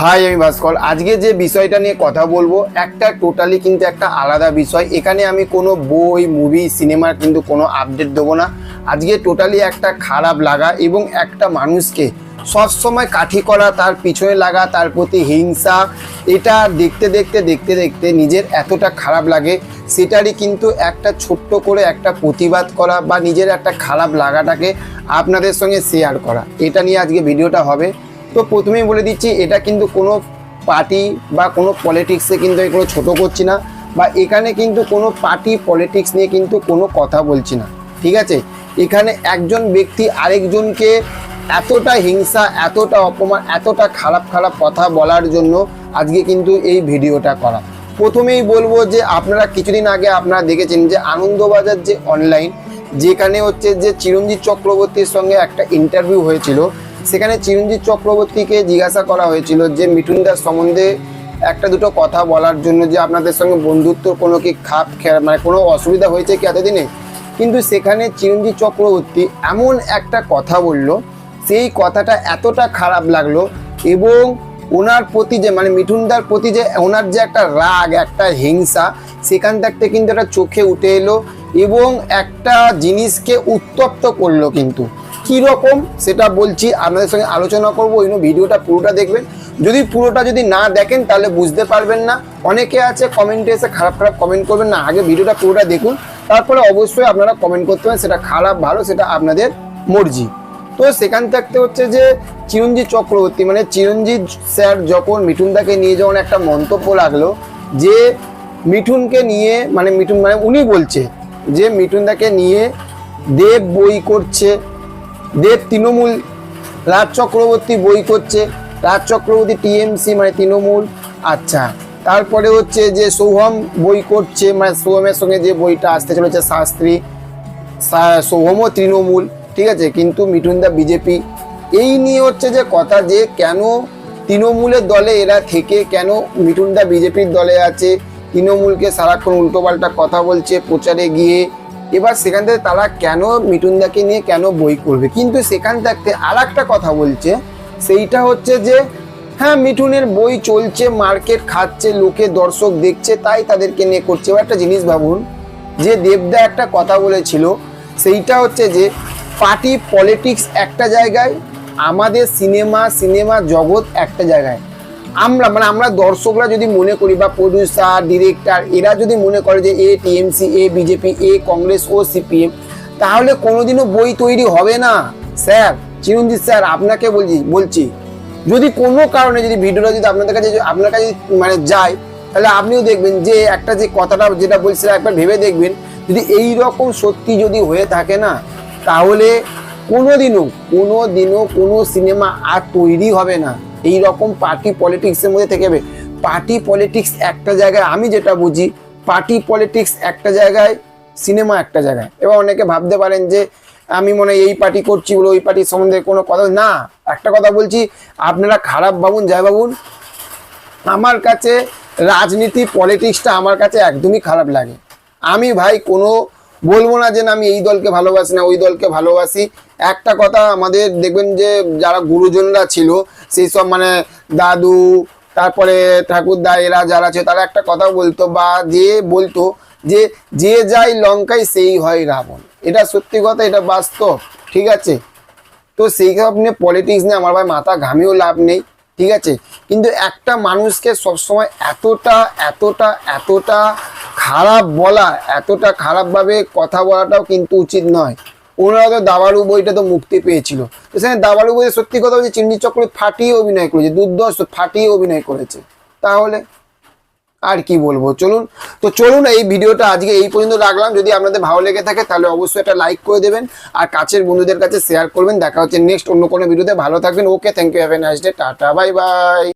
High, আমি ভাস্কর। আজকে যে বিষয়টা নিয়ে কথা বলবো একটা টোটালি কিন্তু একটা আলাদা বিষয়। এখানে আমি কোনো বই, মুভি, সিনেমার কিন্তু কোনো আপডেট দেবো না। আজকে টোটালি একটা খারাপ লাগা এবং একটা মানুষকে সবসময় কাঠি করা, তার পিছনে লাগা, তার প্রতি হিংসা, এটা দেখতে দেখতে নিজের এতটা খারাপ লাগে, সেটারই কিন্তু একটা ছোট্ট করে একটা প্রতিবাদ করা বা নিজের একটা খারাপ লাগাটাকে আপনাদের সঙ্গে শেয়ার করা, এটা নিয়ে আজকে ভিডিওটা হবে। তো প্রথমেই বলে দিচ্ছি, এটা কিন্তু কোনো পার্টি বা কোনো পলিটিক্সে কিন্তু এগুলো ছোটো করছি না, বা এখানে কিন্তু কোনো পার্টি পলিটিক্স নিয়ে কিন্তু কোনো কথা বলছি না, ঠিক আছে। এখানে একজন ব্যক্তি আরেকজনকে এতটা হিংসা, এতটা অপমান, এতটা খারাপ কথা বলার জন্য আজকে কিন্তু এই ভিডিওটা করা। প্রথমেই বলবো যে আপনারা কিছুদিন আগে আপনারা দেখেছেন যে আনন্দবাজার যে অনলাইন, যেখানে হচ্ছে যে চিরঞ্জিত চক্রবর্তীর সঙ্গে একটা ইন্টারভিউ হয়েছিল, সেখানে চিরঞ্জিত চক্রবর্তীকে জিজ্ঞাসা করা হয়েছিল যে মিঠুন দাস সম্বন্ধে একটা দুটো কথা বলার জন্য, যে আপনাদের সঙ্গে বন্ধুত্ব কোনো কি মানে কোনো অসুবিধা হয়েছে কি এতদিনে। কিন্তু সেখানে চিরঞ্জিত চক্রবর্তী এমন একটা কথা বলল, সেই কথাটা এতটা খারাপ লাগলো, এবং ওনার প্রতি যে মানে মিঠুনদার প্রতি যে ওনার যে একটা রাগ, একটা হিংসা, সেখান থেকে কিন্তু একটা চোখে উঠে এলো এবং একটা জিনিসকে উত্তপ্ত করলো। কিন্তু কীরকম সেটা বলছি, আপনাদের সঙ্গে আলোচনা করবো। ওই ভিডিওটা পুরোটা দেখবেন। পুরোটা যদি না দেখেন তাহলে বুঝতে পারবেন না। অনেকে আছে কমেন্টে এসে খারাপ কমেন্ট করবেন না, আগে ভিডিওটা পুরোটা দেখুন, তারপরে অবশ্যই আপনারা কমেন্ট করতে পারেন। সেটা খারাপ ভালো সেটা আপনাদের মর্জি। তো সেখান থাকতে হচ্ছে যে চিরঞ্জিত চক্রবর্তী মানে চিরঞ্জিত স্যার যখন মিঠুনদাকে নিয়ে যখন একটা মন্তব্য লাগলো, যে মিঠুনকে নিয়ে মানে উনি বলছে যে মিঠুনদাকে নিয়ে দেব বই করছে, দেব তৃণমূল, রাজ চক্রবর্তী বই করছে, রাজ চক্রবর্তী টিএমসি মানে তৃণমূল, আচ্ছা। তারপরে হচ্ছে যে সৌহম বই করছে, মানে সৌহমের সঙ্গে যে বইটা আসতে চলেছে শাস্ত্রী, সৌহমও তৃণমূল, ঠিক আছে, কিন্তু মিঠুনদা বিজেপি। এই নিয়ে হচ্ছে যে কথা, যে কেন তৃণমূলের দলে এরা থেকে কেন মিঠুনদা বিজেপির দলে আছে, তৃণমূলকে সারাক্ষণ উল্টোপাল্টা কথা বলছে প্রচারে গিয়ে। এবার সেখান থেকে তারা কেন মিঠুনদাকে নিয়ে কেন বই করবে। কিন্তু সেখান থাকতে আর একটা কথা বলছে, সেইটা হচ্ছে যে হ্যাঁ মিঠুনের বই চলছে, মার্কেট খাচ্ছে, লোকে দর্শক দেখছে, তাই তাদেরকে নিয়ে করছে। এবার একটা জিনিস ভাবুন, যে দেবদা একটা কথা বলেছিল, সেইটা হচ্ছে যে পার্টি পলিটিক্স একটা জায়গায়, আমাদের সিনেমা জগৎ একটা জায়গায়। আমরা দর্শকরা যদি মনে করি, বা প্রডিউসার, ডিরেক্টর, এরা যদি মনে করে যে এ টিএমসি, এ বিজেপি, এ কংগ্রেস, ও সিপিএম, তাহলে কোনোদিনও বই তৈরি হবে না। স্যার, চিরঞ্জিত স্যার আপনাকে বলছি, যদি কোনো কারণে যদি ভিডিওটা যদি আপনার কাছে মানে যায়, তাহলে আপনিও দেখবেন যে একটা যে কথাটা যেটা বলছিলাম, একবার ভেবে দেখবেন, যদি এই রকম সত্যি যদি হয়ে থাকে না, তাহলে কোনোদিনও কোনো সিনেমা আর তৈরি হবে না। এই রকম পার্টি পলিটিক্সের মধ্যে থেকে যাবে। পার্টি পলিটিক্স একটা জায়গায়, আমি যেটা বুঝি, পার্টি পলিটিক্স একটা জায়গায়, সিনেমা একটা জায়গায়। এবার অনেকে ভাবতে পারেন যে আমি মনে হয় এই পার্টি করছি বলে ওই পার্টির সম্বন্ধে কোনো কথা না। একটা কথা বলছি, আপনারা খারাপ ভাবুন যাই ভাবুন, আমার কাছে রাজনীতি পলিটিক্সটা আমার কাছে একদমই খারাপ লাগে। আমি ভাই কোনো বলবো না যে আমি এই দলকে ভালোবাসি না ওই দলকে ভালোবাসি। একটা কথা আমাদের দেখবেন যে যারা গুরুজনরা ছিল, সেই সব মানে দাদু, তারপরে ঠাকুরদা, এরা যারা ছিল, তারা একটা কথা বলতো, বা যে বলতো যে যে যায় লঙ্কায় সেই হয় রাবণ। এটা সত্যি কথা, এটা বাস্তব, ঠিক আছে। তো সেই সব নিয়ে পলিটিক্স নিয়ে আমার ভাই মাথা ঘামিয়েও লাভ নেই, ঠিক আছে। কিন্তু একটা মানুষকে সবসময় এতটা খারাপ বলা, এতটা খারাপভাবে কথা বলাটাও কিন্তু উচিত নয়। ওনারা তো দাবারু বইটা তো মুক্তি পেয়েছিল, তো সেখানে দাবারু বইয়ে সত্যি কথা বলছে চিরঞ্জিত চক্রবর্তী ফাটিয়ে অভিনয় করেছে, দুর্দর্শ ফাটিয়ে অভিনয় করেছে। তাহলে আর কি বলবো। চলুন এই ভিডিওটা আজকে এই পর্যন্ত রাখলাম। যদি আপনাদের ভালো লেগে থাকে তাহলে অবশ্যই একটা লাইক করে দেবেন, আর কাছের বন্ধুদের কাছে শেয়ার করবেন। দেখা হচ্ছে নেক্সট অন্য কোনো ভিডিওতে। ভালো থাকবেন। Okay, thank you, have a nice day, tata, bye by.